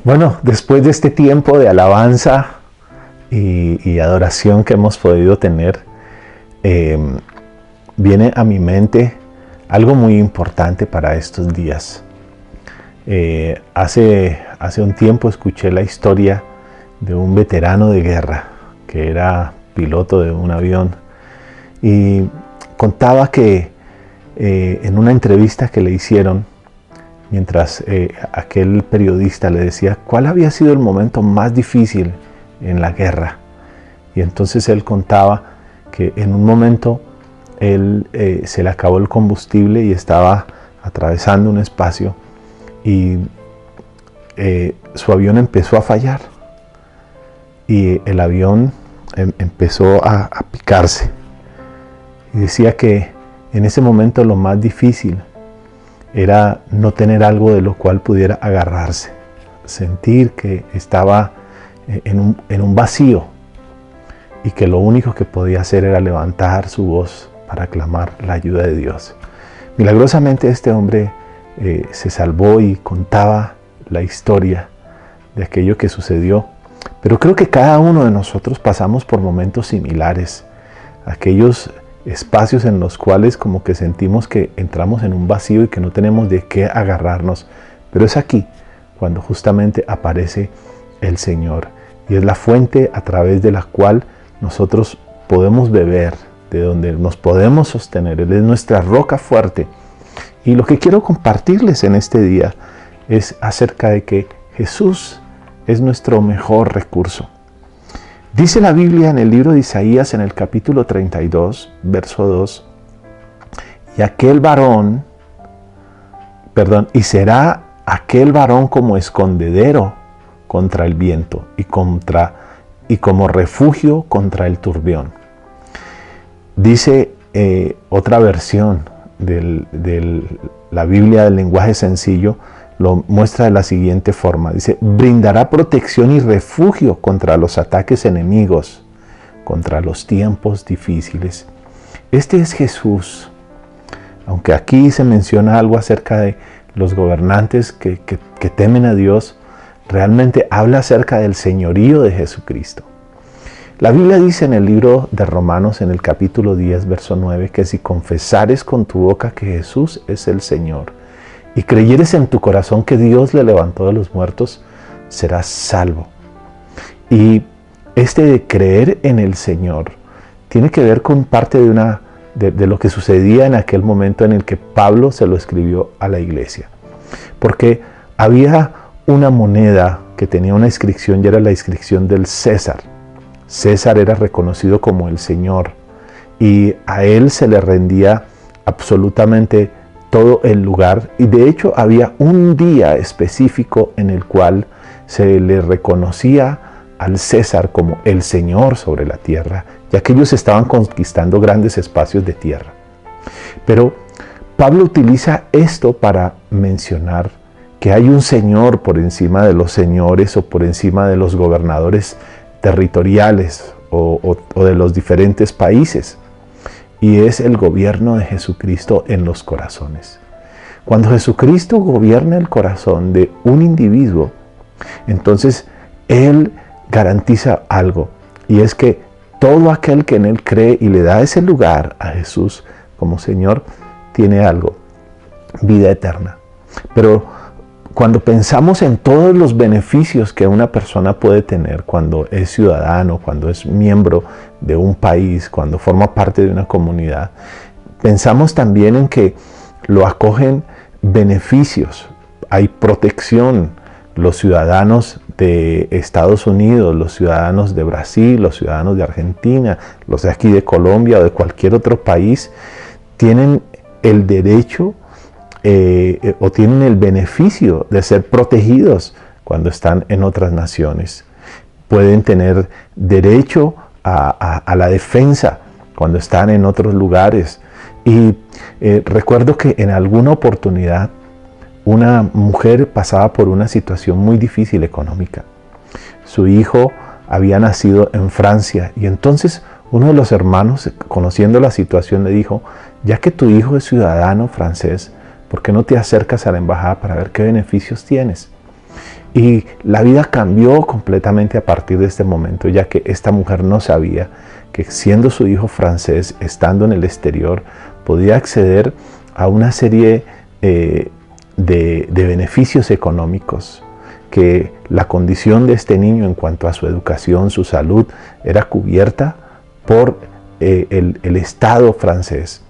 Bueno, después de este tiempo de alabanza y adoración que hemos podido tener, eh, viene a mi mente algo muy importante para estos días. Hace un tiempo escuché la historia de un veterano de guerra que era piloto de un avión y contaba que en una entrevista que le hicieron, mientras aquel periodista le decía cuál había sido el momento más difícil en la guerra. Y entonces él contaba que en un momento él se le acabó el combustible y estaba atravesando un espacio y su avión empezó a fallar y el avión empezó a picarse. Y decía que en ese momento lo más difícil era no tener algo de lo cual pudiera agarrarse, sentir que estaba en un vacío y que lo único que podía hacer era levantar su voz para clamar la ayuda de Dios. Milagrosamente este hombre se salvó y contaba la historia de aquello que sucedió, pero creo que cada uno de nosotros pasamos por momentos similares, aquellos espacios en los cuales como que sentimos que entramos en un vacío y que no tenemos de qué agarrarnos, pero es aquí cuando justamente aparece el Señor y es la fuente a través de la cual nosotros podemos beber, de donde nos podemos sostener. Él es nuestra roca fuerte. Y lo que quiero compartirles en este día es acerca de que Jesús es nuestro mejor recurso. Dice la Biblia en el libro de Isaías, en el capítulo 32, verso 2, y será aquel varón como escondedero contra el viento y como refugio contra el turbión. Dice otra versión de la Biblia del lenguaje sencillo, lo muestra de la siguiente forma. Dice, brindará protección y refugio contra los ataques enemigos, contra los tiempos difíciles. Este es Jesús. Aunque aquí se menciona algo acerca de los gobernantes que temen a Dios, realmente habla acerca del señorío de Jesucristo. La Biblia dice en el libro de Romanos, en el capítulo 10, verso 9, que si confesares con tu boca que Jesús es el Señor, y creyeres en tu corazón que Dios le levantó de los muertos, serás salvo. Y este de creer en el Señor tiene que ver con parte de lo que sucedía en aquel momento en el que Pablo se lo escribió a la iglesia. Porque había una moneda que tenía una inscripción y era la inscripción del César. César era reconocido como el Señor y a él se le rendía absolutamente todo el lugar, y de hecho había un día específico en el cual se le reconocía al César como el Señor sobre la tierra, ya que ellos estaban conquistando grandes espacios de tierra. Pero Pablo utiliza esto para mencionar que hay un Señor por encima de los señores o por encima de los gobernadores territoriales o de los diferentes países. Y es el gobierno de Jesucristo en los corazones. Cuando Jesucristo gobierna el corazón de un individuo, entonces Él garantiza algo, y es que todo aquel que en Él cree y le da ese lugar a Jesús como Señor, tiene algo, vida eterna. Pero cuando pensamos en todos los beneficios que una persona puede tener cuando es ciudadano, cuando es miembro de un país, cuando forma parte de una comunidad, pensamos también en que lo acogen beneficios. Hay protección. Los ciudadanos de Estados Unidos, los ciudadanos de Brasil, los ciudadanos de Argentina, los de aquí de Colombia o de cualquier otro país, tienen el derecho o tienen el beneficio de ser protegidos cuando están en otras naciones. Pueden tener derecho a la defensa cuando están en otros lugares. Y recuerdo que en alguna oportunidad una mujer pasaba por una situación muy difícil económica. Su hijo había nacido en Francia y entonces uno de los hermanos, conociendo la situación, le dijo, ya que tu hijo es ciudadano francés, ¿por qué no te acercas a la embajada para ver qué beneficios tienes? Y la vida cambió completamente a partir de este momento, ya que esta mujer no sabía que siendo su hijo francés, estando en el exterior, podía acceder a una serie de beneficios económicos, que la condición de este niño en cuanto a su educación, su salud, era cubierta por el Estado francés.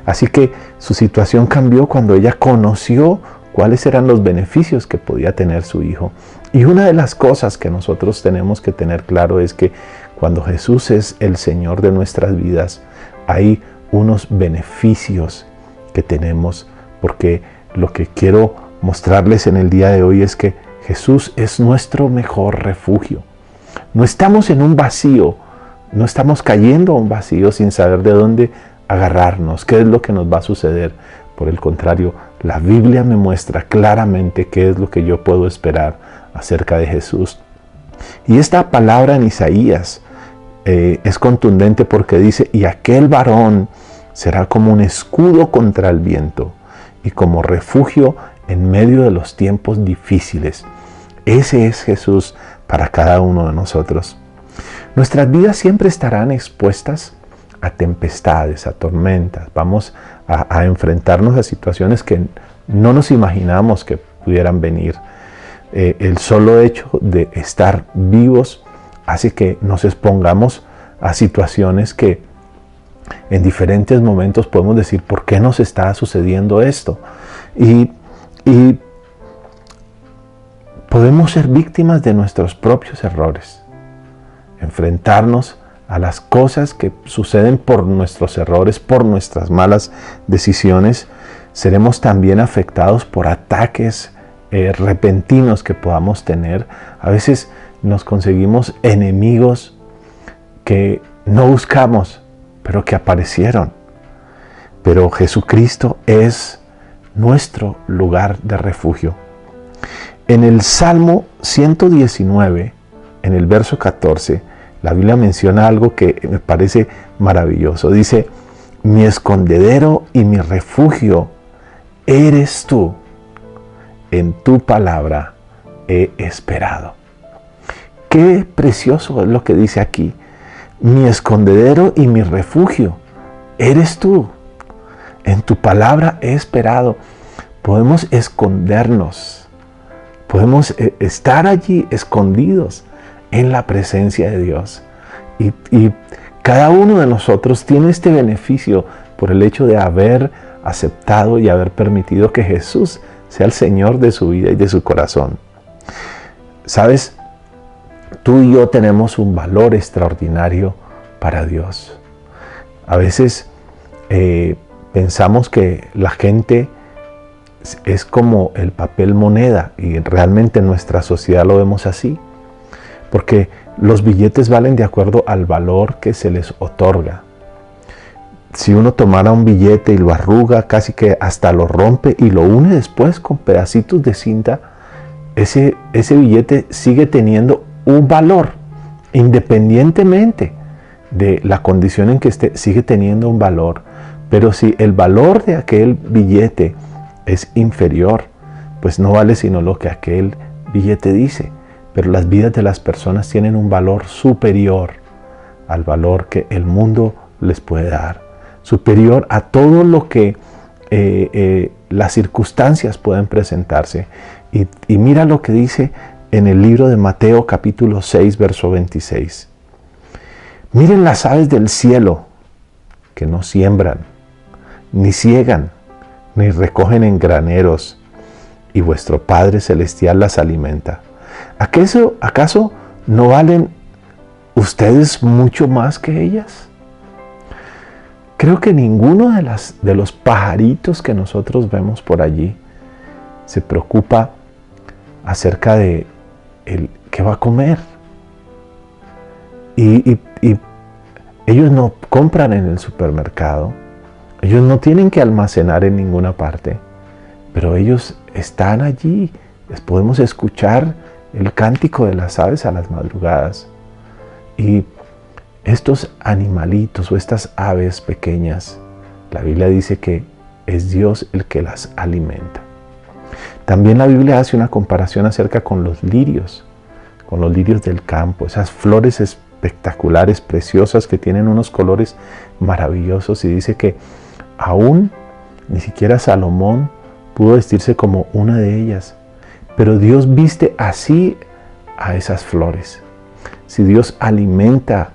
Así que su situación cambió cuando ella conoció cuáles eran los beneficios que podía tener su hijo. Y una de las cosas que nosotros tenemos que tener claro es que cuando Jesús es el Señor de nuestras vidas, hay unos beneficios que tenemos, porque lo que quiero mostrarles en el día de hoy es que Jesús es nuestro mejor refugio. No estamos en un vacío, no estamos cayendo a un vacío sin saber de dónde agarrarnos, qué es lo que nos va a suceder. Por el contrario, la Biblia me muestra claramente qué es lo que yo puedo esperar acerca de Jesús. Y esta palabra en Isaías es contundente porque dice: y aquel varón será como un escudo contra el viento y como refugio en medio de los tiempos difíciles. Ese es Jesús para cada uno de nosotros. Nuestras vidas siempre estarán expuestas a tempestades, a tormentas. Vamos a enfrentarnos a situaciones que no nos imaginamos que pudieran venir. El solo hecho de estar vivos hace que nos expongamos a situaciones que en diferentes momentos podemos decir: ¿por qué nos está sucediendo esto? Y podemos ser víctimas de nuestros propios errores, enfrentarnos a las cosas que suceden por nuestros errores, por nuestras malas decisiones. Seremos también afectados por ataques repentinos que podamos tener. A veces nos conseguimos enemigos que no buscamos, pero que aparecieron. Pero Jesucristo es nuestro lugar de refugio. En el Salmo 119, en el verso 14, la Biblia menciona algo que me parece maravilloso. Dice: mi escondedero y mi refugio eres tú. En tu palabra he esperado. Qué precioso es lo que dice aquí. Mi escondedero y mi refugio eres tú. En tu palabra he esperado. Podemos escondernos. Podemos estar allí escondidos en la presencia de Dios. Y cada uno de nosotros tiene este beneficio por el hecho de haber aceptado y haber permitido que Jesús sea el Señor de su vida y de su corazón. ¿Sabes? Tú y yo tenemos un valor extraordinario para Dios. A veces pensamos que la gente es como el papel moneda, y realmente en nuestra sociedad lo vemos así, porque los billetes valen de acuerdo al valor que se les otorga. Si uno tomara un billete y lo arruga, casi que hasta lo rompe y lo une después con pedacitos de cinta, ese billete sigue teniendo un valor, independientemente de la condición en que esté, sigue teniendo un valor. Pero si el valor de aquel billete es inferior, pues no vale sino lo que aquel billete dice. Pero las vidas de las personas tienen un valor superior al valor que el mundo les puede dar, superior a todo lo que las circunstancias pueden presentarse. Y mira lo que dice en el libro de Mateo capítulo 6, verso 26. Miren las aves del cielo, que no siembran, ni ciegan, ni recogen en graneros, y vuestro Padre Celestial las alimenta. ¿Acaso no valen ustedes mucho más que ellas? Creo que ninguno de los pajaritos que nosotros vemos por allí se preocupa acerca de qué va a comer. Y ellos no compran en el supermercado, ellos no tienen que almacenar en ninguna parte, pero ellos están allí. Les podemos escuchar el cántico de las aves a las madrugadas. Y estos animalitos o estas aves pequeñas, la Biblia dice que es Dios el que las alimenta. También la Biblia hace una comparación acerca con los lirios del campo, esas flores espectaculares, preciosas, que tienen unos colores maravillosos, y dice que aún ni siquiera Salomón pudo vestirse como una de ellas, pero Dios viste así a esas flores. Si Dios alimenta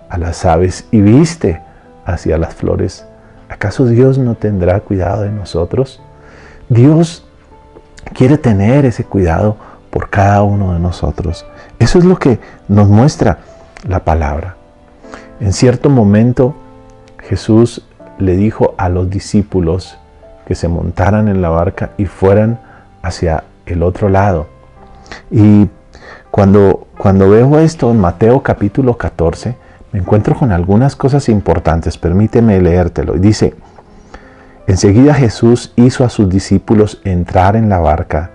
a las aves y viste hacia las flores, ¿acaso Dios no tendrá cuidado de nosotros? Dios quiere tener ese cuidado por cada uno de nosotros. Eso es lo que nos muestra la palabra. En cierto momento, Jesús le dijo a los discípulos que se montaran en la barca y fueran hacia el otro lado. Y cuando veo esto en Mateo capítulo 14, me encuentro con algunas cosas importantes. Permíteme leértelo. Y dice: enseguida Jesús hizo a sus discípulos entrar en la barca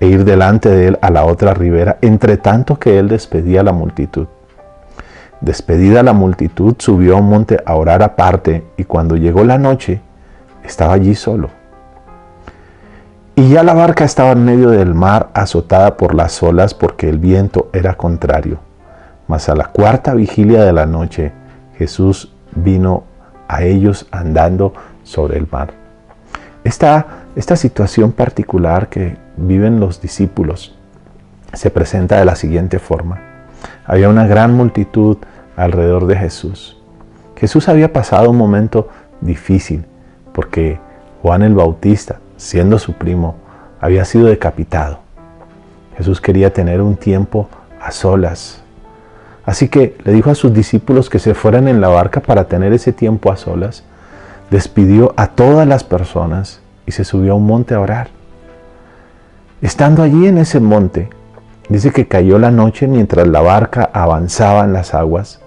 e ir delante de él a la otra ribera, entre tanto que él despedía a la multitud. Despedida la multitud, subió a un monte a orar aparte, y cuando llegó la noche, estaba allí solo. Y ya la barca estaba en medio del mar, azotada por las olas, porque el viento era contrario. Mas a la cuarta vigilia de la noche, Jesús vino a ellos andando sobre el mar. Esta situación particular que viven los discípulos se presenta de la siguiente forma. Había una gran multitud alrededor de Jesús. Jesús había pasado un momento difícil porque Juan el Bautista, siendo su primo, había sido decapitado. Jesús quería tener un tiempo a solas. Así que le dijo a sus discípulos que se fueran en la barca para tener ese tiempo a solas. Despidió a todas las personas y se subió a un monte a orar. Estando allí en ese monte, dice que cayó la noche mientras la barca avanzaba en las aguas,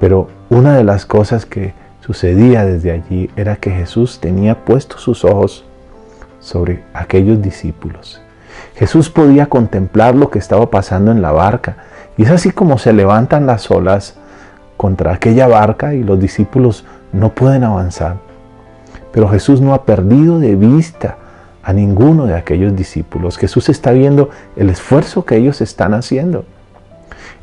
pero una de las cosas que sucedía desde allí era que Jesús tenía puestos sus ojos sobre aquellos discípulos. Jesús podía contemplar lo que estaba pasando en la barca, y es así como se levantan las olas contra aquella barca y los discípulos no pueden avanzar. Pero Jesús no ha perdido de vista a ninguno de aquellos discípulos. Jesús está viendo el esfuerzo que ellos están haciendo.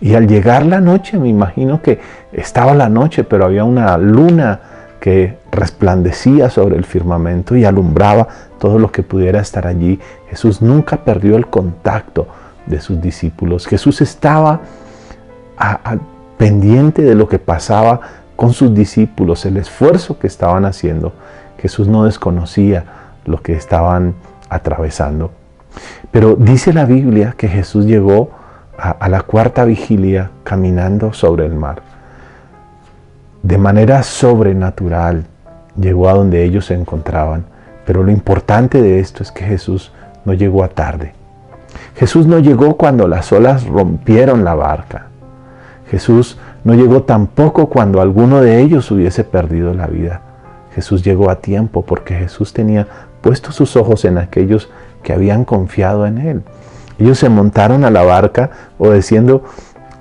Y al llegar la noche, me imagino que estaba la noche, pero había una luna que resplandecía sobre el firmamento y alumbraba todo lo que pudiera estar allí. Jesús nunca perdió el contacto de sus discípulos. Jesús estaba pendiente de lo que pasaba con sus discípulos, el esfuerzo que estaban haciendo. Jesús no desconocía lo que estaban atravesando. Pero dice la Biblia que Jesús llegó a la cuarta vigilia caminando sobre el mar. De manera sobrenatural llegó a donde ellos se encontraban. Pero lo importante de esto es que Jesús no llegó a tarde. Jesús no llegó cuando las olas rompieron la barca. Jesús no llegó tampoco cuando alguno de ellos hubiese perdido la vida. Jesús llegó a tiempo porque Jesús tenía puestos sus ojos en aquellos que habían confiado en Él. Ellos se montaron a la barca obedeciendo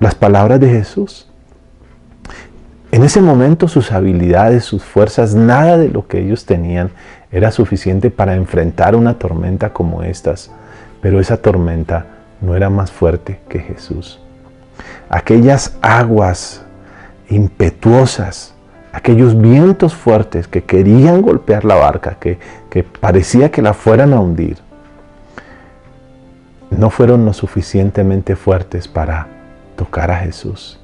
las palabras de Jesús. En ese momento sus habilidades, sus fuerzas, nada de lo que ellos tenían era suficiente para enfrentar una tormenta como estas. Pero esa tormenta no era más fuerte que Jesús. Aquellas aguas impetuosas, aquellos vientos fuertes que querían golpear la barca, que parecía que la fueran a hundir, no fueron lo suficientemente fuertes para tocar a Jesús,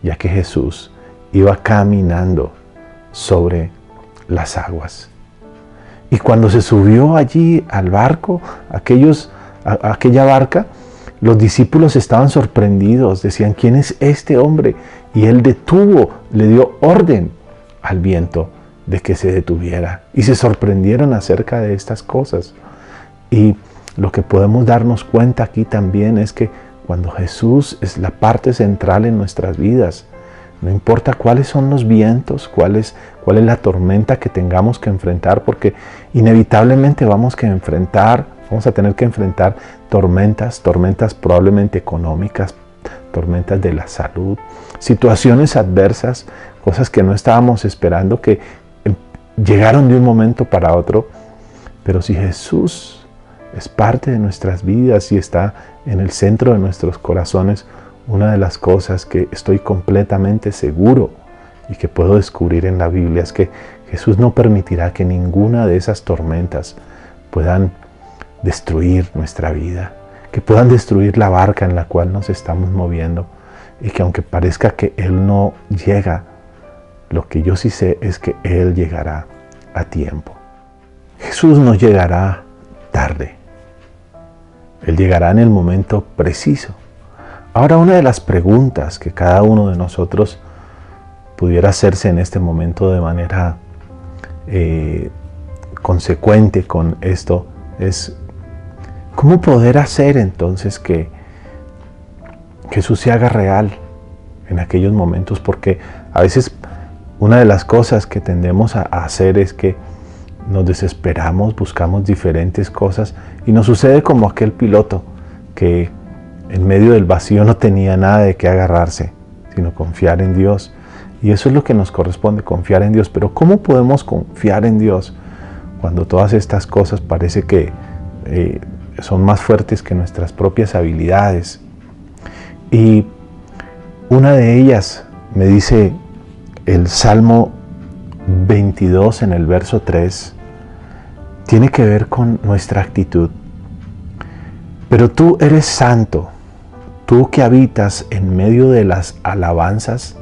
ya que Jesús iba caminando sobre las aguas. Y cuando se subió allí al barco, aquella barca, los discípulos estaban sorprendidos, decían: ¿quién es este hombre? Y él le dio orden al viento de que se detuviera. Y se sorprendieron acerca de estas cosas. Y lo que podemos darnos cuenta aquí también es que cuando Jesús es la parte central en nuestras vidas, no importa cuáles son los vientos, cuál es la tormenta que tengamos que enfrentar, porque inevitablemente vamos a tener que enfrentar tormentas probablemente económicas, tormentas de la salud, situaciones adversas, cosas que no estábamos esperando, que llegaron de un momento para otro. Pero si Jesús es parte de nuestras vidas y está en el centro de nuestros corazones. Una de las cosas que estoy completamente seguro y que puedo descubrir en la Biblia es que Jesús no permitirá que ninguna de esas tormentas puedan destruir nuestra vida, que puedan destruir la barca en la cual nos estamos moviendo, y que aunque parezca que Él no llega, lo que yo sí sé es que Él llegará a tiempo. Jesús no llegará tarde. Él llegará en el momento preciso. Ahora, una de las preguntas que cada uno de nosotros pudiera hacerse en este momento de manera consecuente con esto es: ¿cómo poder hacer entonces que Jesús se haga real en aquellos momentos? Porque a veces una de las cosas que tendemos a hacer es que nos desesperamos, buscamos diferentes cosas y nos sucede como aquel piloto que en medio del vacío no tenía nada de qué agarrarse, sino confiar en Dios. Y eso es lo que nos corresponde, confiar en Dios. Pero ¿cómo podemos confiar en Dios cuando todas estas cosas parece que son más fuertes que nuestras propias habilidades? Y una de ellas me dice el Salmo 22 en el verso 3, tiene que ver con nuestra actitud. Pero tú eres santo, tú que habitas en medio de las alabanzas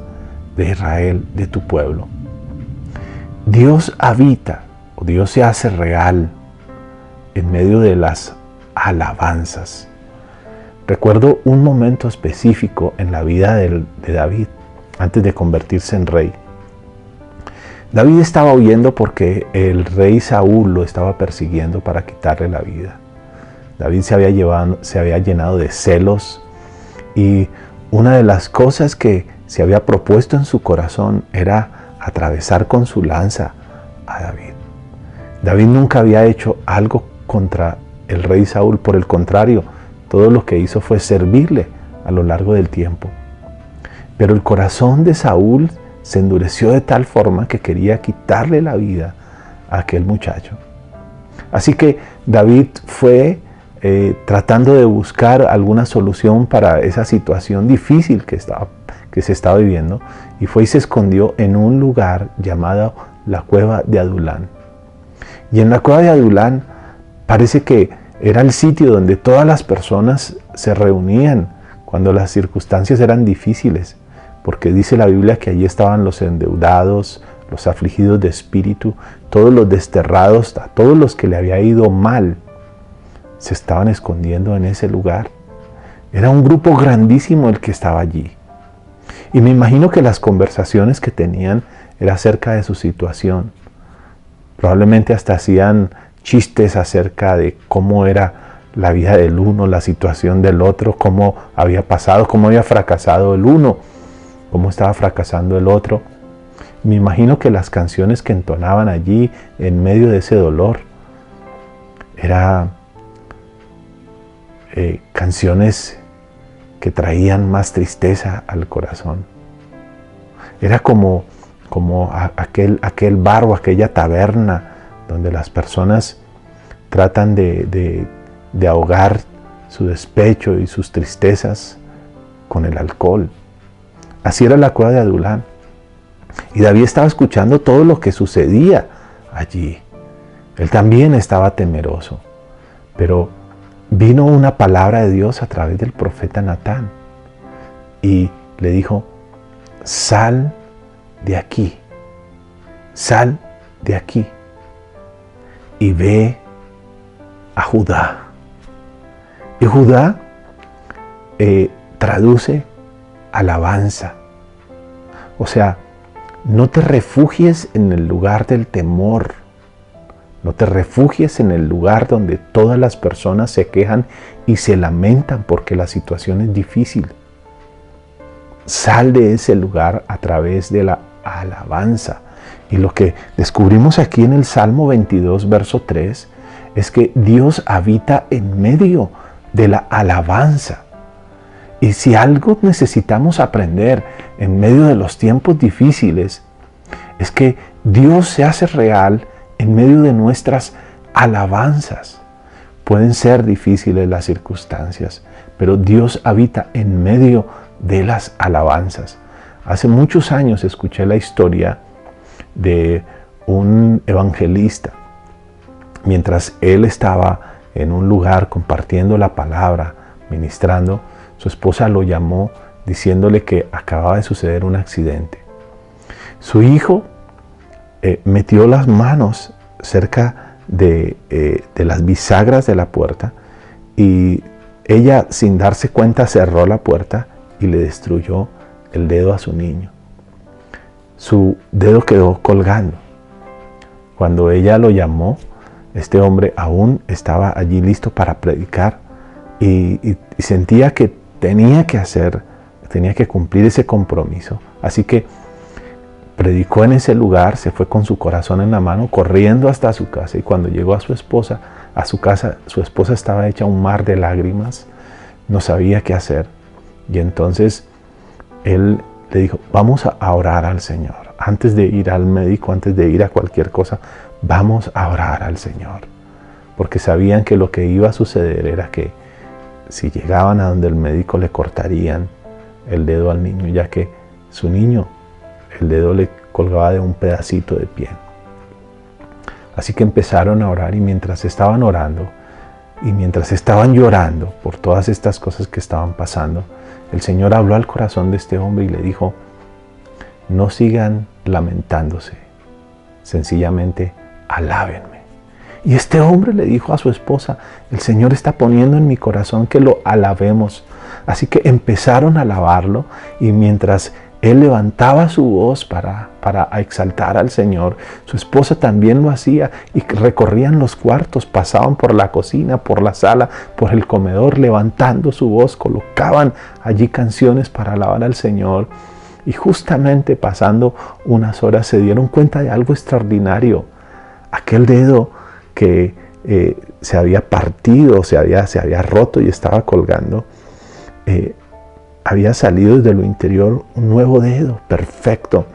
de Israel, de tu pueblo. Dios habita, o Dios se hace real en medio de las alabanzas. Recuerdo un momento específico en la vida de David, antes de convertirse en rey. David estaba huyendo porque el rey Saúl lo estaba persiguiendo para quitarle la vida. David se había llenado de celos, y una de las cosas que se había propuesto en su corazón era atravesar con su lanza a David. David nunca había hecho algo contra el rey Saúl, por el contrario, todo lo que hizo fue servirle a lo largo del tiempo. Pero el corazón de Saúl se endureció de tal forma que quería quitarle la vida a aquel muchacho. Así que David fue tratando de buscar alguna solución para esa situación difícil que se estaba viviendo, y fue y se escondió en un lugar llamado la cueva de Adulán. Y en la cueva de Adulán parece que era el sitio donde todas las personas se reunían cuando las circunstancias eran difíciles, porque dice la Biblia que allí estaban los endeudados, los afligidos de espíritu, todos los desterrados, a todos los que le había ido mal, se estaban escondiendo en ese lugar. Era un grupo grandísimo el que estaba allí. Y me imagino que las conversaciones que tenían era acerca de su situación. Probablemente hasta hacían chistes acerca de cómo era la vida del uno, la situación del otro, cómo había pasado, cómo había fracasado el uno, cómo estaba fracasando el otro. Me imagino que las canciones que entonaban allí en medio de ese dolor eran canciones que traían más tristeza al corazón. Era como aquel bar o aquella taberna donde las personas tratan de ahogar su despecho y sus tristezas con el alcohol. Así era la cueva de Adulán. Y David estaba escuchando todo lo que sucedía allí. Él también estaba temeroso. Pero vino una palabra de Dios a través del profeta Natán y le dijo: sal de aquí, sal de aquí y ve a Judá. Y Judá traduce alabanza. O sea, no te refugies en el lugar del temor. No te refugies en el lugar donde todas las personas se quejan y se lamentan porque la situación es difícil. Sal de ese lugar a través de la alabanza. Y lo que descubrimos aquí en el Salmo 22, verso 3, es que Dios habita en medio de la alabanza. Y si algo necesitamos aprender en medio de los tiempos difíciles, es que Dios se hace real en medio de nuestras alabanzas. Pueden ser difíciles las circunstancias, pero Dios habita en medio de las alabanzas. Hace muchos años escuché la historia de un evangelista. Mientras él estaba en un lugar compartiendo la palabra, ministrando, su esposa lo llamó diciéndole que acababa de suceder un accidente. Su hijo metió las manos cerca de las bisagras de la puerta y ella, sin darse cuenta, cerró la puerta y le destruyó el dedo a su niño. Su dedo quedó colgando. Cuando ella lo llamó, este hombre aún estaba allí listo para predicar y sentía que tenía que cumplir ese compromiso. Así que predicó en ese lugar, se fue con su corazón en la mano, corriendo hasta su casa, y cuando llegó a su casa, su esposa estaba hecha un mar de lágrimas, no sabía qué hacer. Y entonces él le dijo: vamos a orar al Señor. Antes de ir al médico, antes de ir a cualquier cosa, vamos a orar al Señor. Porque sabían que lo que iba a suceder era que si llegaban a donde el médico, le cortarían el dedo al niño, ya que su niño, el dedo le colgaba de un pedacito de piel. Así que empezaron a orar, y mientras estaban orando y mientras estaban llorando por todas estas cosas que estaban pasando, el Señor habló al corazón de este hombre y le dijo: no sigan lamentándose, sencillamente alábenme. Y este hombre le dijo a su esposa: el Señor está poniendo en mi corazón que lo alabemos. Así que empezaron a alabarlo, y mientras él levantaba su voz para exaltar al Señor, su esposa también lo hacía, y recorrían los cuartos, pasaban por la cocina, por la sala, por el comedor, levantando su voz, colocaban allí canciones para alabar al Señor. Y justamente pasando unas horas se dieron cuenta de algo extraordinario. Aquel dedo que se había partido, se había roto y estaba colgando, había salido desde lo interior un nuevo dedo perfecto,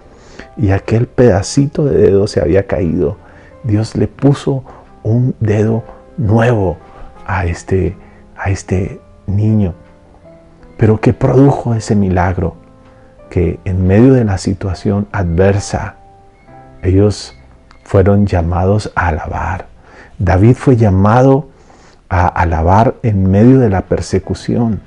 y aquel pedacito de dedo se había caído. Dios le puso un dedo nuevo a este niño. Pero ¿qué produjo ese milagro? Que en medio de la situación adversa, ellos fueron llamados a alabar. David fue llamado a alabar en medio de la persecución,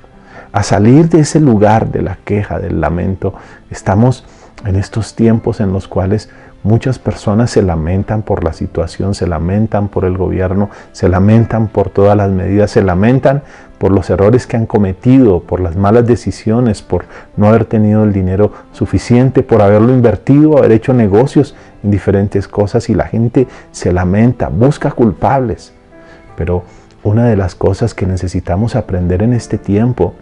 a salir de ese lugar de la queja, del lamento. Estamos en estos tiempos en los cuales muchas personas se lamentan por la situación, se lamentan por el gobierno, se lamentan por todas las medidas, se lamentan por los errores que han cometido, por las malas decisiones, por no haber tenido el dinero suficiente, por haberlo invertido, haber hecho negocios en diferentes cosas, y la gente se lamenta, busca culpables. Pero una de las cosas que necesitamos aprender en este tiempo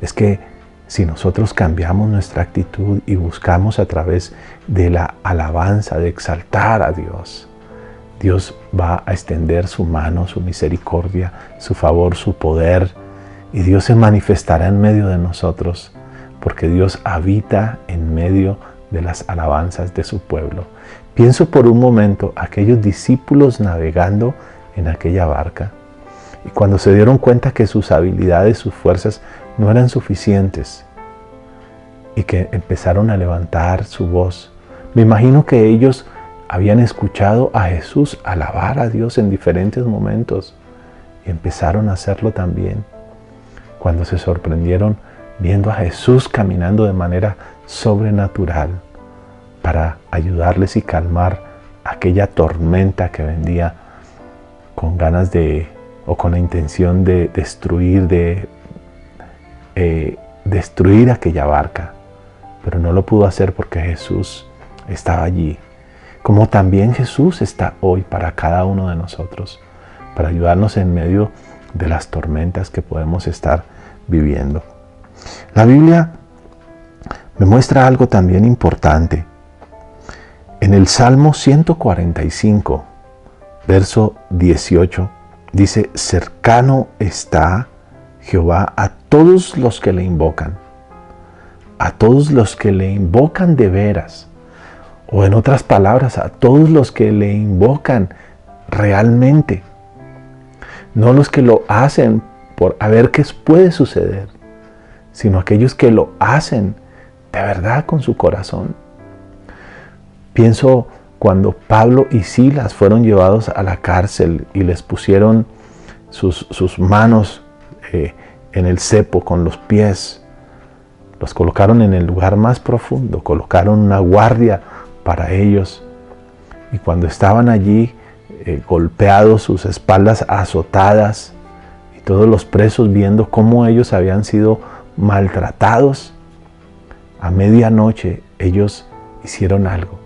es que si nosotros cambiamos nuestra actitud y buscamos a través de la alabanza, de exaltar a Dios, Dios va a extender su mano, su misericordia, su favor, su poder, y Dios se manifestará en medio de nosotros, porque Dios habita en medio de las alabanzas de su pueblo. Pienso por un momento aquellos discípulos navegando en aquella barca, y cuando se dieron cuenta que sus habilidades, sus fuerzas no eran suficientes, y que empezaron a levantar su voz, me imagino que ellos habían escuchado a Jesús alabar a Dios en diferentes momentos, y empezaron a hacerlo también. Cuando se sorprendieron viendo a Jesús caminando de manera sobrenatural para ayudarles y calmar aquella tormenta que vendía con ganas o con la intención de destruir aquella barca. Pero no lo pudo hacer porque Jesús estaba allí. Como también Jesús está hoy para cada uno de nosotros, para ayudarnos en medio de las tormentas que podemos estar viviendo. La Biblia me muestra algo también importante. En el Salmo 145, verso 18, dice: cercano está Jehová a todos los que le invocan, a todos los que le invocan de veras, o en otras palabras, a todos los que le invocan realmente. No los que lo hacen por a ver qué puede suceder, sino aquellos que lo hacen de verdad con su corazón. Pienso cuando Pablo y Silas fueron llevados a la cárcel y les pusieron sus manos en el cepo con los pies. Los colocaron en el lugar más profundo, colocaron una guardia para ellos. Y cuando estaban allí, golpeados, sus espaldas azotadas, y todos los presos viendo cómo ellos habían sido maltratados, a medianoche ellos hicieron algo.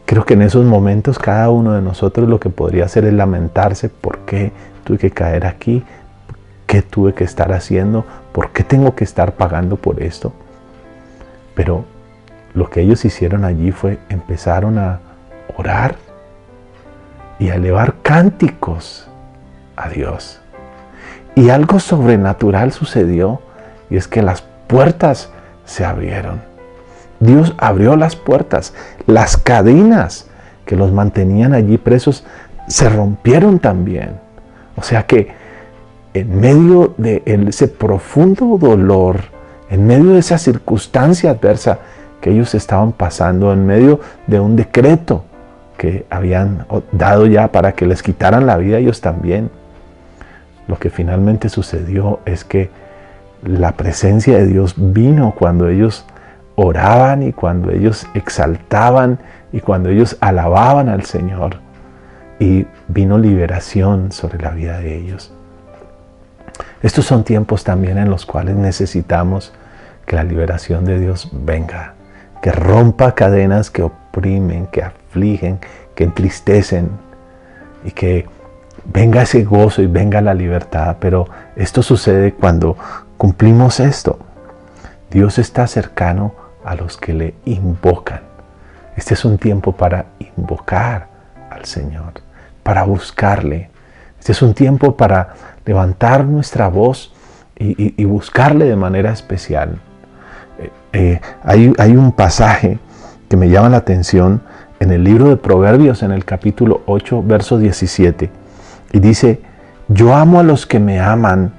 Creo que en esos momentos cada uno de nosotros lo que podría hacer es lamentarse: ¿por qué tuve que caer aquí? ¿Qué tuve que estar haciendo? ¿Por qué tengo que estar pagando por esto? Pero lo que ellos hicieron allí fue, empezaron a orar y a elevar cánticos a Dios. Y algo sobrenatural sucedió, y es que las puertas se abrieron. Dios abrió las puertas, las cadenas que los mantenían allí presos se rompieron también. O sea que en medio de ese profundo dolor, en medio de esa circunstancia adversa que ellos estaban pasando, en medio de un decreto que habían dado ya para que les quitaran la vida a ellos también, lo que finalmente sucedió es que la presencia de Dios vino cuando ellos oraban y cuando ellos exaltaban y cuando ellos alababan al Señor, y vino liberación sobre la vida de ellos. Estos son tiempos también en los cuales necesitamos que la liberación de Dios venga, que rompa cadenas que oprimen, que afligen, que entristecen, y que venga ese gozo y venga la libertad. Pero esto sucede cuando cumplimos esto. Dios está cercano a los que le invocan. Este es un tiempo para invocar al Señor, para buscarle. Este es un tiempo para levantar nuestra voz y buscarle de manera especial. Hay un pasaje que me llama la atención en el libro de Proverbios, en el capítulo 8, verso 17. Y dice: yo amo a los que me aman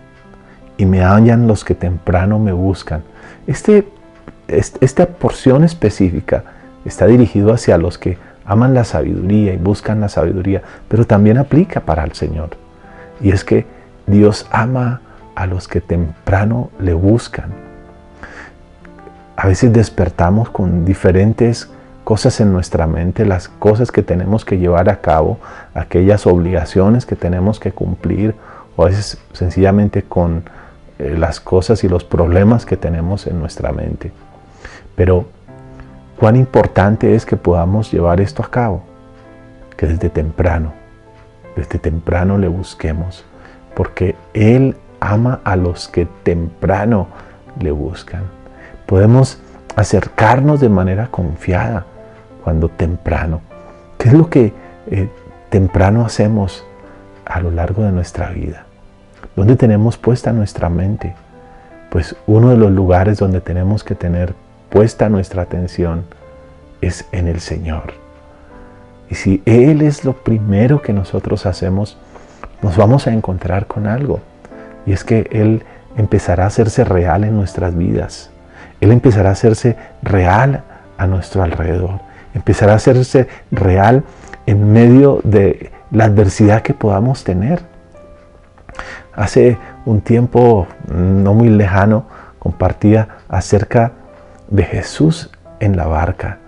y me hallan los que temprano me buscan. Esta porción específica está dirigido hacia los que aman la sabiduría y buscan la sabiduría, pero también aplica para el Señor. Y es que Dios ama a los que temprano le buscan. A veces despertamos con diferentes cosas en nuestra mente, las cosas que tenemos que llevar a cabo, aquellas obligaciones que tenemos que cumplir, o a veces sencillamente con las cosas y los problemas que tenemos en nuestra mente. Pero cuán importante es que podamos llevar esto a cabo, que desde temprano le busquemos, porque Él ama a los que temprano le buscan. Podemos acercarnos de manera confiada cuando temprano. ¿Qué es lo que temprano hacemos a lo largo de nuestra vida? ¿Dónde tenemos puesta nuestra mente? Pues uno de los lugares donde tenemos que tener puesta nuestra atención es en el Señor. Y si Él es lo primero que nosotros hacemos, nos vamos a encontrar con algo. Y es que Él empezará a hacerse real en nuestras vidas. Él empezará a hacerse real a nuestro alrededor. Empezará a hacerse real en medio de la adversidad que podamos tener. Hace un tiempo no muy lejano compartía acerca de Jesús en la barca.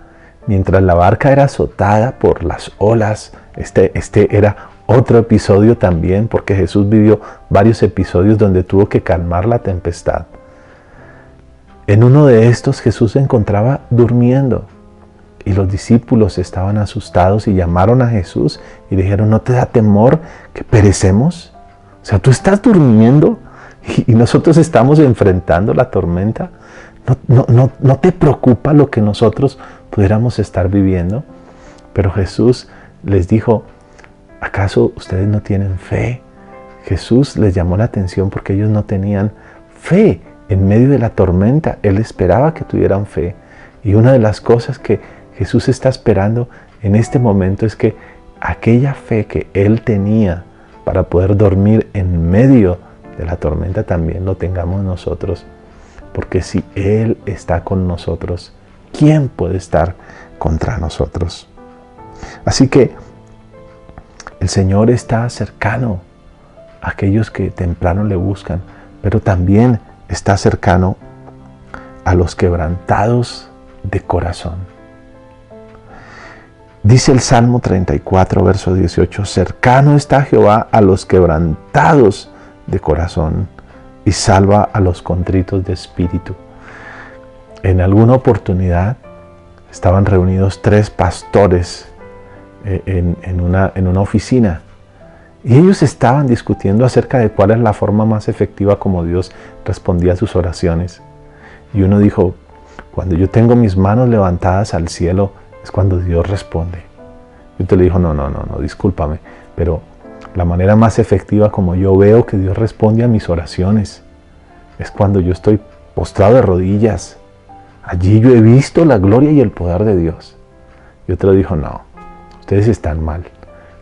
Mientras la barca era azotada por las olas, este era otro episodio también, porque Jesús vivió varios episodios donde tuvo que calmar la tempestad. En uno de estos Jesús se encontraba durmiendo y los discípulos estaban asustados y llamaron a Jesús y le dijeron: ¿no te da temor que perecemos? O sea, tú estás durmiendo y nosotros estamos enfrentando la tormenta. ¿No te preocupa lo que nosotros pudiéramos estar viviendo? Pero Jesús les dijo: ¿acaso ustedes no tienen fe? Jesús les llamó la atención porque ellos no tenían fe en medio de la tormenta. Él esperaba que tuvieran fe. Y una de las cosas que Jesús está esperando en este momento es que aquella fe que Él tenía para poder dormir en medio de la tormenta, también lo tengamos nosotros. Porque si Él está con nosotros, ¿quién puede estar contra nosotros? Así que el Señor está cercano a aquellos que temprano le buscan, pero también está cercano a los quebrantados de corazón. Dice el Salmo 34, verso 18, cercano está Jehová a los quebrantados de corazón y salva a los contritos de espíritu. En alguna oportunidad estaban reunidos 3 pastores en una oficina y ellos estaban discutiendo acerca de cuál es la forma más efectiva como Dios respondía a sus oraciones. Y uno dijo, cuando yo tengo mis manos levantadas al cielo es cuando Dios responde. Y otro le dijo, no, discúlpame, pero la manera más efectiva como yo veo que Dios responde a mis oraciones es cuando yo estoy postrado de rodillas. Allí yo he visto la gloria y el poder de Dios. Y otro dijo, no, ustedes están mal.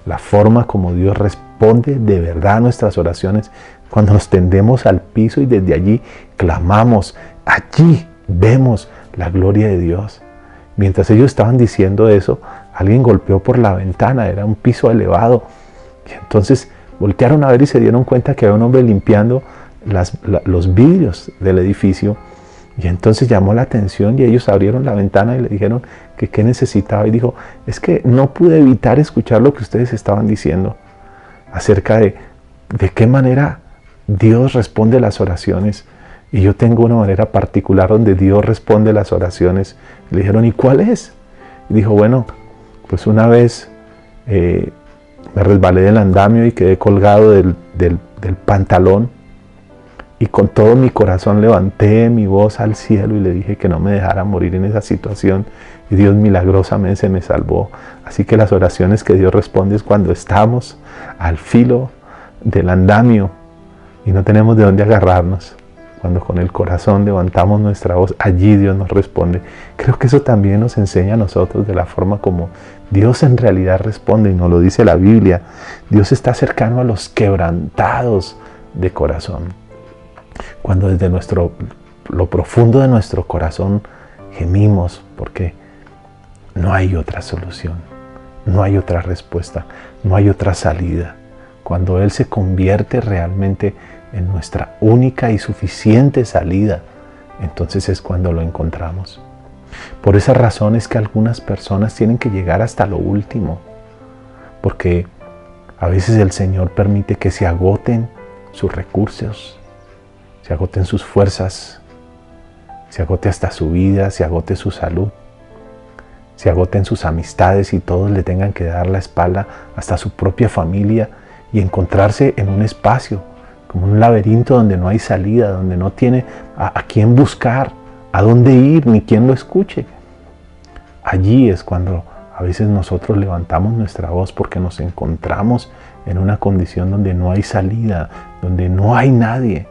La forma como Dios responde de verdad a nuestras oraciones, cuando nos tendemos al piso y desde allí clamamos, allí vemos la gloria de Dios. Mientras ellos estaban diciendo eso, alguien golpeó por la ventana, era un piso elevado. Y entonces voltearon a ver y se dieron cuenta que había un hombre limpiando los vidrios del edificio. Y entonces llamó la atención y ellos abrieron la ventana y le dijeron que qué necesitaba. Y dijo, es que no pude evitar escuchar lo que ustedes estaban diciendo acerca de qué manera Dios responde las oraciones. Y yo tengo una manera particular donde Dios responde las oraciones. Le dijeron, ¿y cuál es? Y dijo, bueno, pues una vez me resbalé del andamio y quedé colgado del pantalón. Y con todo mi corazón levanté mi voz al cielo y le dije que no me dejara morir en esa situación. Y Dios milagrosamente me salvó. Así que las oraciones que Dios responde es cuando estamos al filo del andamio y no tenemos de dónde agarrarnos. Cuando con el corazón levantamos nuestra voz, allí Dios nos responde. Creo que eso también nos enseña a nosotros de la forma como Dios en realidad responde, y nos lo dice la Biblia. Dios está cercano a los quebrantados de corazón. Cuando desde lo profundo de nuestro corazón gemimos, porque no hay otra solución, no hay otra respuesta, no hay otra salida. Cuando Él se convierte realmente en nuestra única y suficiente salida, entonces es cuando lo encontramos. Por esa razón es que algunas personas tienen que llegar hasta lo último, porque a veces el Señor permite que se agoten sus recursos, se agoten sus fuerzas, se agote hasta su vida, se agote su salud, se agoten sus amistades y todos le tengan que dar la espalda, hasta su propia familia, y encontrarse en un espacio como un laberinto donde no hay salida, donde no tiene a quién buscar, a dónde ir, ni quién lo escuche. Allí es cuando a veces nosotros levantamos nuestra voz, porque nos encontramos en una condición donde no hay salida, donde no hay nadie.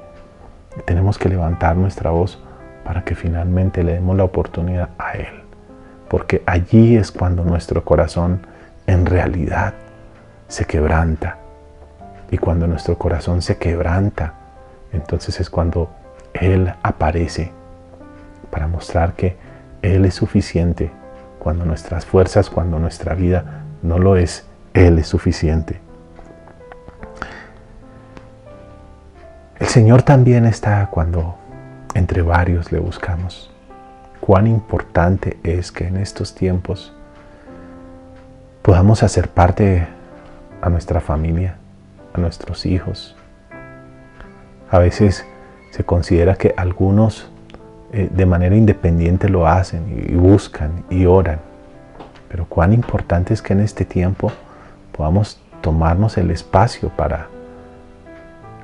Tenemos que levantar nuestra voz para que finalmente le demos la oportunidad a Él, porque allí es cuando nuestro corazón en realidad se quebranta. Y cuando nuestro corazón se quebranta, entonces es cuando Él aparece para mostrar que Él es suficiente. Cuando nuestras fuerzas, cuando nuestra vida no lo es, Él es suficiente. El Señor también está cuando entre varios le buscamos. Cuán importante es que en estos tiempos podamos hacer parte a nuestra familia, a nuestros hijos. A veces se considera que algunos de manera independiente lo hacen y buscan y oran, pero cuán importante es que en este tiempo podamos tomarnos el espacio para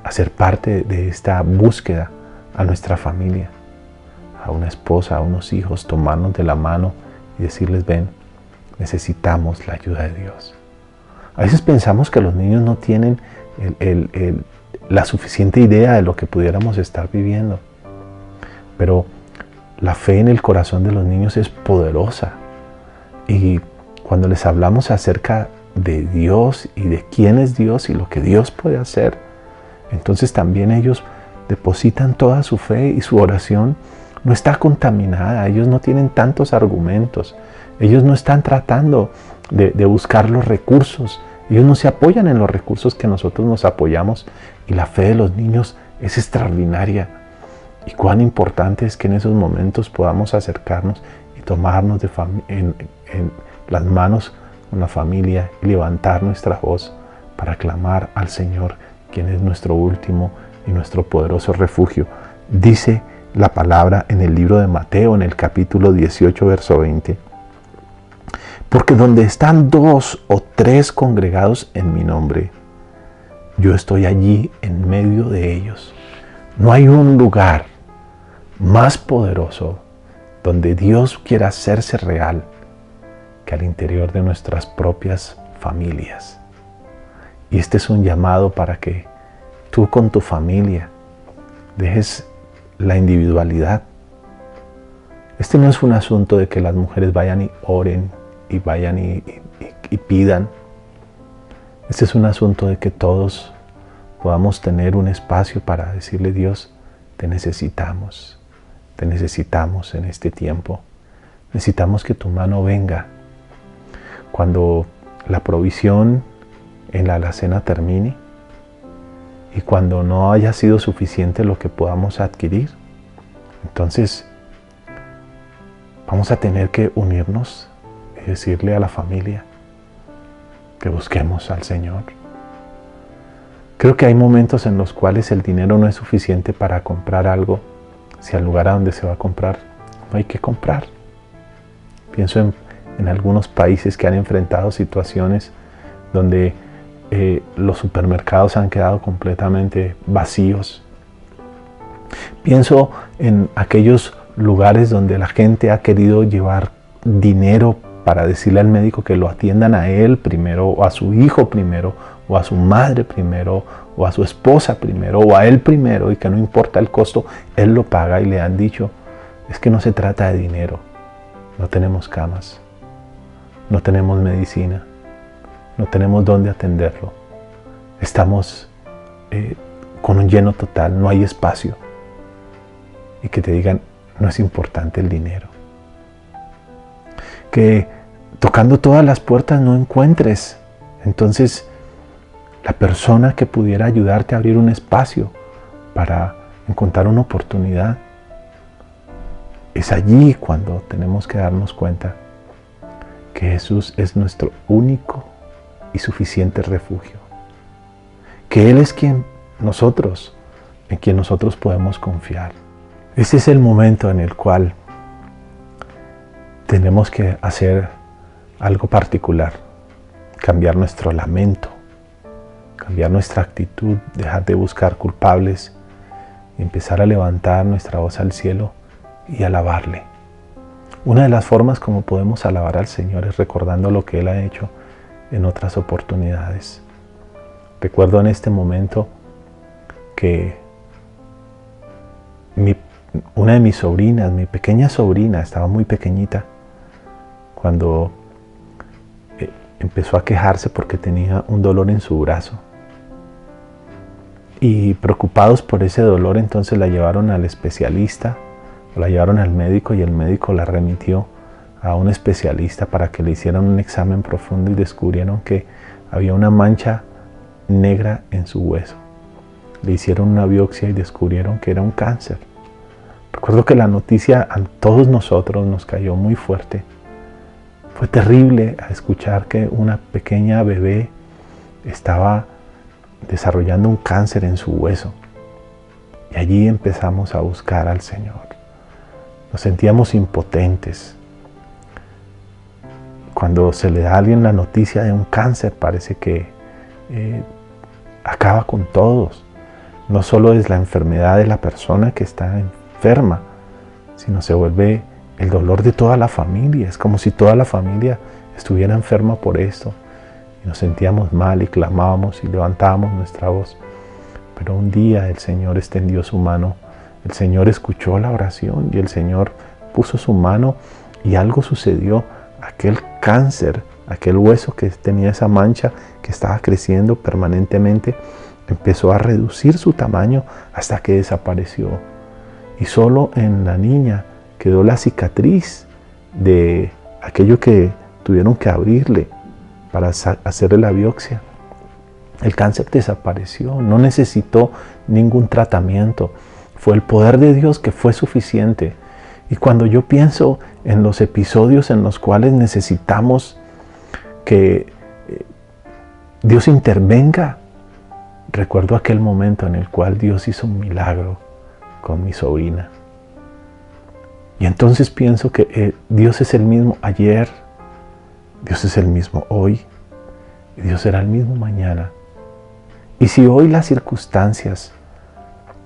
hacer parte de esta búsqueda a nuestra familia, a una esposa, a unos hijos, tomarnos de la mano y decirles, ven, necesitamos la ayuda de Dios. A veces pensamos que los niños no tienen la suficiente idea de lo que pudiéramos estar viviendo, pero la fe en el corazón de los niños es poderosa, y cuando les hablamos acerca de Dios y de quién es Dios y lo que Dios puede hacer, entonces también ellos depositan toda su fe y su oración no está contaminada. Ellos no tienen tantos argumentos. Ellos no están tratando de buscar los recursos. Ellos no se apoyan en los recursos que nosotros nos apoyamos. Y la fe de los niños es extraordinaria. Y cuán importante es que en esos momentos podamos acercarnos y tomarnos en las manos con la familia y levantar nuestra voz para clamar al Señor, quien es nuestro último y nuestro poderoso refugio. Dice la palabra en el libro de Mateo, en el capítulo 18, verso 20. Porque donde están 2 o 3 congregados en mi nombre, yo estoy allí en medio de ellos. No hay un lugar más poderoso donde Dios quiera hacerse real que al interior de nuestras propias familias. Y este es un llamado para que tú con tu familia dejes la individualidad. Este no es un asunto de que las mujeres vayan y oren y vayan y pidan. Este es un asunto de que todos podamos tener un espacio para decirle: Dios, te necesitamos en este tiempo. Necesitamos que tu mano venga. Cuando la provisión en la alacena termine y cuando no haya sido suficiente lo que podamos adquirir, entonces vamos a tener que unirnos y decirle a la familia que busquemos al Señor. Creo que hay momentos en los cuales el dinero no es suficiente para comprar algo si al lugar a donde se va a comprar no hay que comprar. Pienso en algunos países que han enfrentado situaciones donde los supermercados han quedado completamente vacíos. Pienso en aquellos lugares donde la gente ha querido llevar dinero para decirle al médico que lo atiendan a él primero, o a su hijo primero, o a su madre primero, o a su esposa primero, o a él primero, y que no importa el costo, él lo paga. Y le han dicho: es que no se trata de dinero, no tenemos camas, no tenemos medicina, no tenemos dónde atenderlo, estamos con un lleno total, no hay espacio. Y que te digan: no es importante el dinero. Que tocando todas las puertas no encuentres. Entonces, la persona que pudiera ayudarte a abrir un espacio para encontrar una oportunidad, es allí cuando tenemos que darnos cuenta que Jesús es nuestro único y suficiente refugio. Que Él es en quien nosotros podemos confiar. Este es el momento en el cual tenemos que hacer algo particular, cambiar nuestro lamento, cambiar nuestra actitud, dejar de buscar culpables y empezar a levantar nuestra voz al cielo y alabarle. Una de las formas como podemos alabar al Señor es recordando lo que Él ha hecho en otras oportunidades. Recuerdo en este momento que una de mis sobrinas, mi pequeña sobrina, estaba muy pequeñita cuando empezó a quejarse porque tenía un dolor en su brazo. Y preocupados por ese dolor, entonces la llevaron al especialista, o la llevaron al médico, y el médico la remitió a un especialista para que le hicieran un examen profundo, y descubrieron que había una mancha negra en su hueso. Le hicieron una biopsia y descubrieron que era un cáncer. Recuerdo que la noticia a todos nosotros nos cayó muy fuerte. Fue terrible escuchar que una pequeña bebé estaba desarrollando un cáncer en su hueso. Y allí empezamos a buscar al Señor. Nos sentíamos impotentes. Cuando se le da a alguien la noticia de un cáncer, parece que acaba con todos. No solo es la enfermedad de la persona que está enferma, sino se vuelve el dolor de toda la familia. Es como si toda la familia estuviera enferma por esto. Y nos sentíamos mal y clamábamos y levantábamos nuestra voz. Pero un día el Señor extendió su mano. El Señor escuchó la oración y el Señor puso su mano y algo sucedió. Aquel cáncer aquel hueso que tenía esa mancha que estaba creciendo permanentemente, empezó a reducir su tamaño hasta que desapareció. Y solo en la niña quedó la cicatriz de aquello que tuvieron que abrirle para hacerle la biopsia. El cáncer desapareció, no necesitó ningún tratamiento. Fue el poder de Dios que fue suficiente. Y cuando yo pienso en los episodios en los cuales necesitamos que Dios intervenga, recuerdo aquel momento en el cual Dios hizo un milagro con mi sobrina. Y entonces pienso que Dios es el mismo ayer, Dios es el mismo hoy, y Dios será el mismo mañana. Y si hoy las circunstancias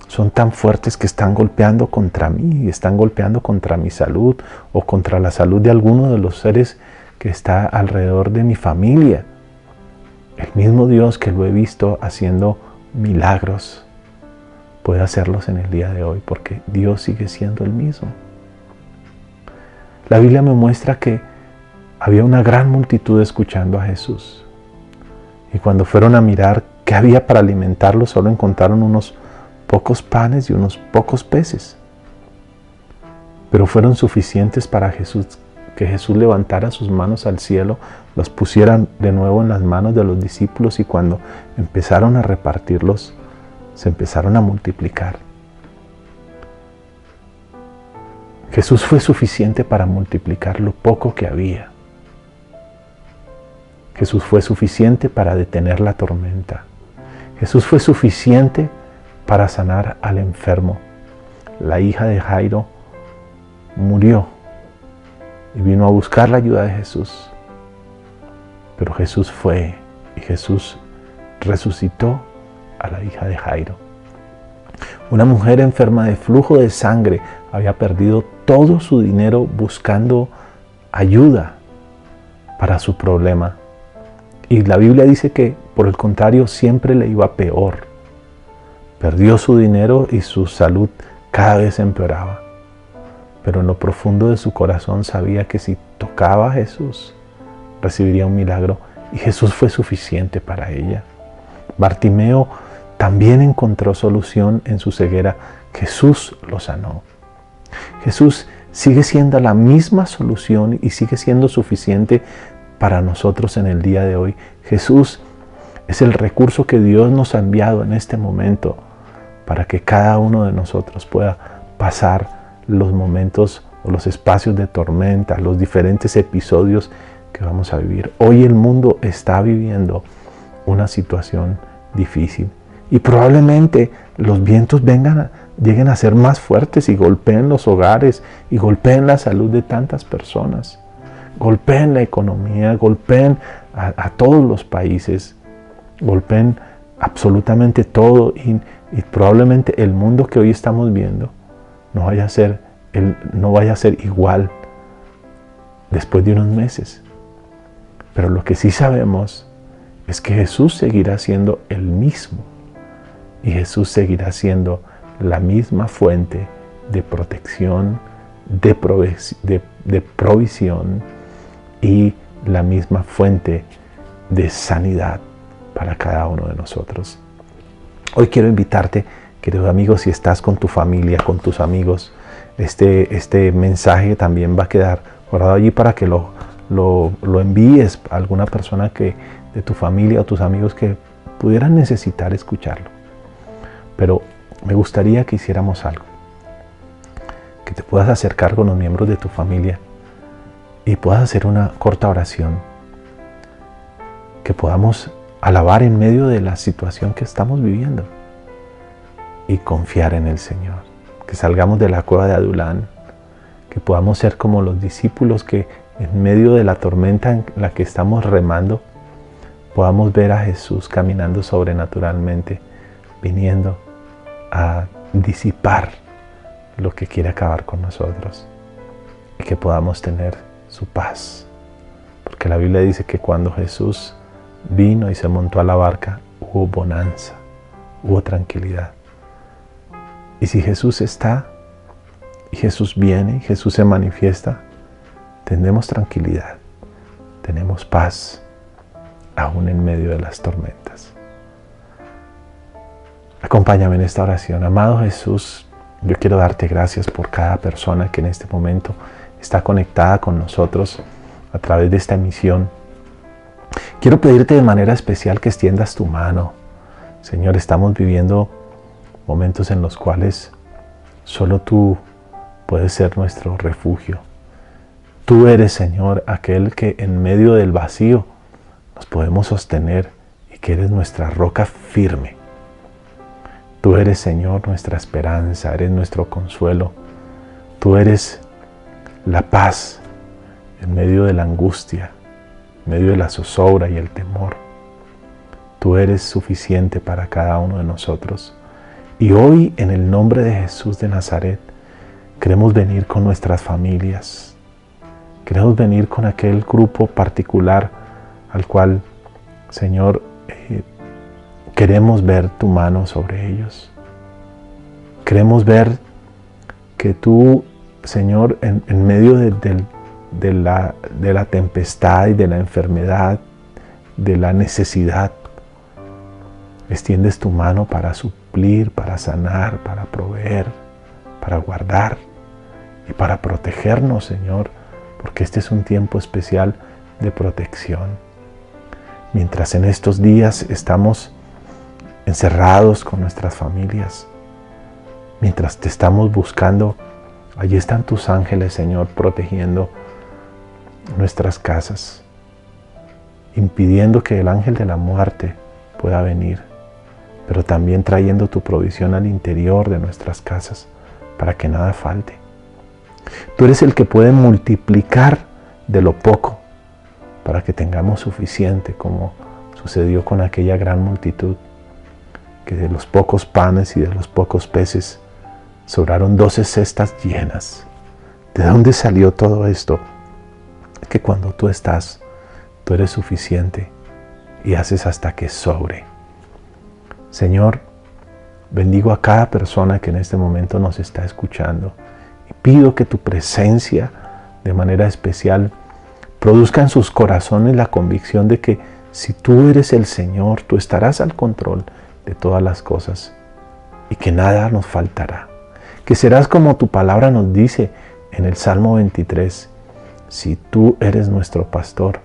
son tan fuertes que están golpeando contra mí, están golpeando contra mi salud o contra la salud de alguno de los seres que está alrededor de mi familia, el mismo Dios que lo he visto haciendo milagros puede hacerlos en el día de hoy, porque Dios sigue siendo el mismo. La Biblia me muestra que había una gran multitud escuchando a Jesús. Y cuando fueron a mirar qué había para alimentarlos, solo encontraron unos pocos panes y unos pocos peces. Pero fueron suficientes para que Jesús levantara sus manos al cielo, los pusiera de nuevo en las manos de los discípulos, y cuando empezaron a repartirlos, se empezaron a multiplicar. Jesús fue suficiente para multiplicar lo poco que había. Jesús fue suficiente para detener la tormenta. Jesús fue suficiente para sanar al enfermo. La hija de Jairo murió y vino a buscar la ayuda de Jesús. Pero Jesús fue y Jesús resucitó a la hija de Jairo. Una mujer enferma de flujo de sangre había perdido todo su dinero buscando ayuda para su problema. Y la Biblia dice que, por el contrario, siempre le iba peor. Perdió su dinero y su salud cada vez empeoraba. Pero en lo profundo de su corazón sabía que si tocaba a Jesús, recibiría un milagro, y Jesús fue suficiente para ella. Bartimeo también encontró solución en su ceguera. Jesús lo sanó. Jesús sigue siendo la misma solución y sigue siendo suficiente para nosotros en el día de hoy. Jesús es el recurso que Dios nos ha enviado en este momento para que cada uno de nosotros pueda pasar los momentos o los espacios de tormenta, los diferentes episodios que vamos a vivir. Hoy el mundo está viviendo una situación difícil y probablemente los vientos lleguen a ser más fuertes y golpeen los hogares y golpeen la salud de tantas personas, golpeen la economía, golpeen a todos los países, golpeen absolutamente todo, y probablemente el mundo que hoy estamos viendo no vaya a ser igual después de unos meses. Pero lo que sí sabemos es que Jesús seguirá siendo el mismo, y Jesús seguirá siendo la misma fuente de protección, de provisión, y la misma fuente de sanidad para cada uno de nosotros. Hoy quiero invitarte, queridos amigos, si estás con tu familia, con tus amigos, este mensaje también va a quedar guardado allí para que lo envíes a alguna persona de tu familia o tus amigos que pudieran necesitar escucharlo. Pero me gustaría que hiciéramos algo, que te puedas acercar con los miembros de tu familia y puedas hacer una corta oración, que podamos alabar en medio de la situación que estamos viviendo y confiar en el Señor, que salgamos de la cueva de Adulán, que podamos ser como los discípulos que en medio de la tormenta en la que estamos remando, podamos ver a Jesús caminando sobrenaturalmente, viniendo a disipar lo que quiere acabar con nosotros, y que podamos tener su paz, porque la Biblia dice que cuando Jesús vino y se montó a la barca, hubo bonanza, hubo tranquilidad. Y si Jesús está, y Jesús viene, y Jesús se manifiesta, tendremos tranquilidad, tenemos paz aún en medio de las tormentas. Acompáñame en esta oración. Amado Jesús, yo quiero darte gracias por cada persona que en este momento está conectada con nosotros a través de esta emisión. Quiero pedirte de manera especial que extiendas tu mano. Señor, estamos viviendo momentos en los cuales solo tú puedes ser nuestro refugio. Tú eres, Señor, aquel que en medio del vacío nos podemos sostener y que eres nuestra roca firme. Tú eres, Señor, nuestra esperanza, eres nuestro consuelo. Tú eres la paz en medio de la angustia, en medio de la zozobra y el temor. Tú eres suficiente para cada uno de nosotros. Y hoy, en el nombre de Jesús de Nazaret, queremos venir con nuestras familias. Queremos venir con aquel grupo particular al cual, Señor, queremos ver tu mano sobre ellos. Queremos ver que tú, Señor, en medio de la tempestad y de la enfermedad, de la necesidad, extiendes tu mano para suplir, para sanar, para proveer, para guardar y para protegernos, Señor, porque este es un tiempo especial de protección. Mientras en estos días estamos encerrados con nuestras familias, mientras te estamos buscando, allí están tus ángeles, Señor, protegiendo nuestras casas, impidiendo que el ángel de la muerte pueda venir, pero también trayendo tu provisión al interior de nuestras casas para que nada falte. Tú eres el que puede multiplicar de lo poco para que tengamos suficiente, como sucedió con aquella gran multitud, que de los pocos panes y de los pocos peces sobraron 12 cestas llenas. ¿De dónde salió todo esto? Es que cuando tú estás, tú eres suficiente y haces hasta que sobre. Señor, bendigo a cada persona que en este momento nos está escuchando y pido que tu presencia de manera especial produzca en sus corazones la convicción de que si tú eres el Señor, tú estarás al control de todas las cosas y que nada nos faltará. Que serás como tu palabra nos dice en el Salmo 23, si tú eres nuestro pastor,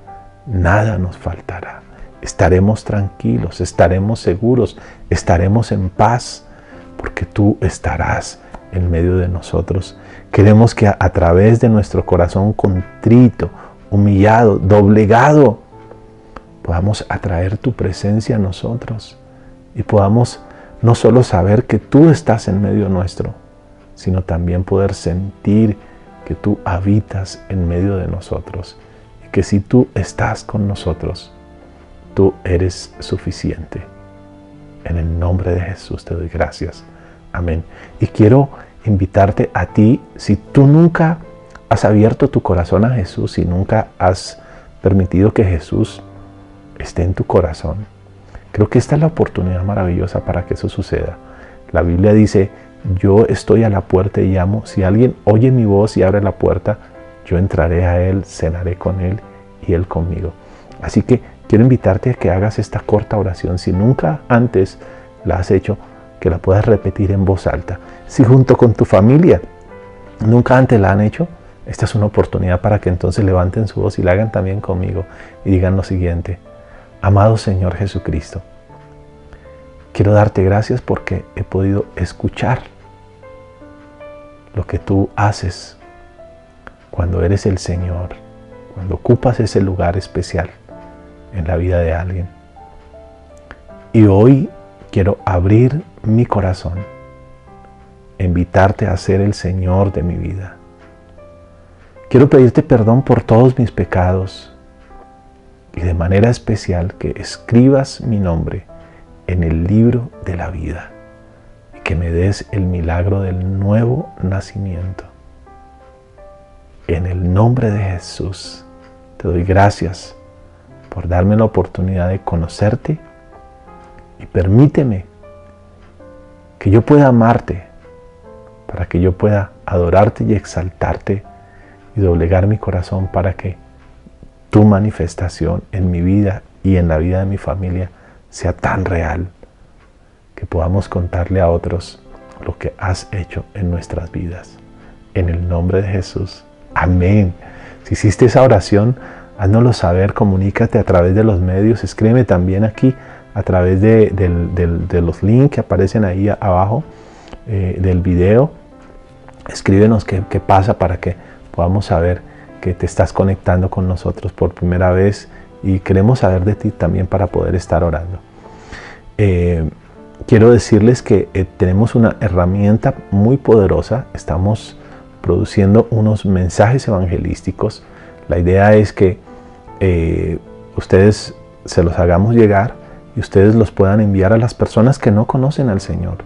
nada nos faltará. Estaremos tranquilos, estaremos seguros, estaremos en paz, porque tú estarás en medio de nosotros. Queremos que a través de nuestro corazón contrito, humillado, doblegado, podamos atraer tu presencia a nosotros y podamos no solo saber que tú estás en medio nuestro, sino también poder sentir que tú habitas en medio de nosotros y que si tú estás con nosotros, tú eres suficiente. En el nombre de Jesús te doy gracias. Amén. Y quiero invitarte a ti, si tú nunca has abierto tu corazón a Jesús, si nunca has permitido que Jesús esté en tu corazón, creo que esta es la oportunidad maravillosa para que eso suceda. La Biblia dice, yo estoy a la puerta y llamo. Si alguien oye mi voz y abre la puerta, yo entraré a él, cenaré con él y él conmigo. Así que quiero invitarte a que hagas esta corta oración. Si nunca antes la has hecho, que la puedas repetir en voz alta. Si junto con tu familia nunca antes la han hecho, esta es una oportunidad para que entonces levanten su voz y la hagan también conmigo y digan lo siguiente: amado Señor Jesucristo, quiero darte gracias porque he podido escuchar lo que tú haces cuando eres el Señor, cuando ocupas ese lugar especial en la vida de alguien. Y hoy quiero abrir mi corazón, invitarte a ser el Señor de mi vida. Quiero pedirte perdón por todos mis pecados y de manera especial que escribas mi nombre en el libro de la vida y que me des el milagro del nuevo nacimiento. En el nombre de Jesús te doy gracias por darme la oportunidad de conocerte y permíteme que yo pueda amarte para que yo pueda adorarte y exaltarte y doblegar mi corazón para que tu manifestación en mi vida y en la vida de mi familia sea tan real que podamos contarle a otros lo que has hecho en nuestras vidas. En el nombre de Jesús. Amén. Si hiciste esa oración, háznoslo saber, comunícate a través de los medios, escríbeme también aquí a través de los links que aparecen ahí abajo del video. Escríbenos qué pasa para que podamos saber que te estás conectando con nosotros por primera vez y queremos saber de ti también para poder estar orando. Quiero decirles que tenemos una herramienta muy poderosa. Estamos produciendo unos mensajes evangelísticos. La idea es que ustedes se los hagamos llegar y ustedes los puedan enviar a las personas que no conocen al Señor,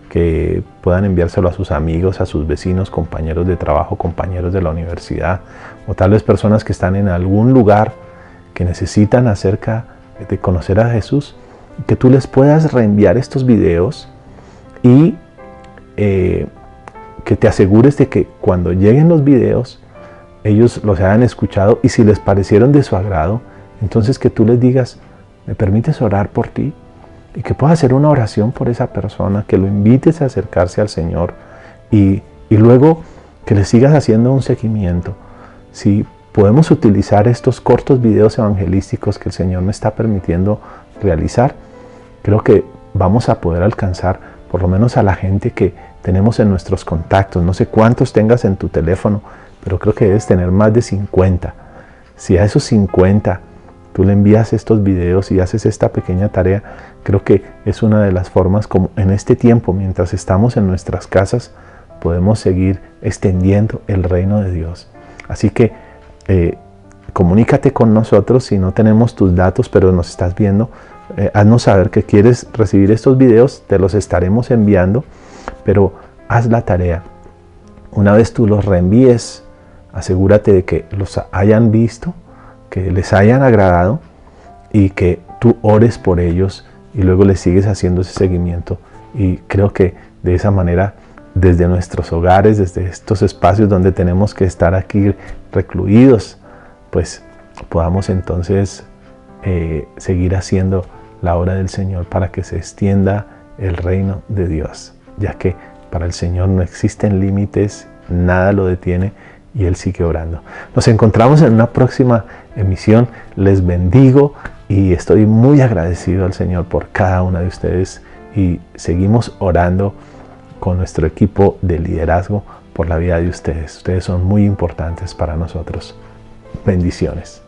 que puedan enviárselo a sus amigos, a sus vecinos, compañeros de trabajo, compañeros de la universidad, o tal vez personas que están en algún lugar que necesitan acerca de conocer a Jesús, que tú les puedas reenviar estos videos y que te asegures de que cuando lleguen los videos ellos los hayan escuchado y si les parecieron de su agrado, entonces que tú les digas, ¿me permites orar por ti? Y que puedas hacer una oración por esa persona, que lo invites a acercarse al Señor y luego que le sigas haciendo un seguimiento. Si podemos utilizar estos cortos videos evangelísticos que el Señor me está permitiendo realizar, creo que vamos a poder alcanzar por lo menos a la gente que tenemos en nuestros contactos. No sé cuántos tengas en tu teléfono, pero creo que debes tener más de 50. Si a esos 50 tú le envías estos videos y haces esta pequeña tarea, creo que es una de las formas como en este tiempo, mientras estamos en nuestras casas, podemos seguir extendiendo el reino de Dios. Así que comunícate con nosotros si no tenemos tus datos, pero nos estás viendo. Haznos saber que quieres recibir estos videos, te los estaremos enviando, pero haz la tarea. Una vez tú los reenvíes, asegúrate de que los hayan visto, que les hayan agradado y que tú ores por ellos y luego les sigues haciendo ese seguimiento. Y creo que de esa manera, desde nuestros hogares, desde estos espacios donde tenemos que estar aquí recluidos, pues podamos entonces seguir haciendo la obra del Señor para que se extienda el reino de Dios, ya que para el Señor no existen límites, nada lo detiene y Él sigue orando. Nos encontramos en una próxima emisión. Les bendigo y estoy muy agradecido al Señor por cada una de ustedes y seguimos orando con nuestro equipo de liderazgo por la vida de ustedes. Ustedes son muy importantes para nosotros. Bendiciones.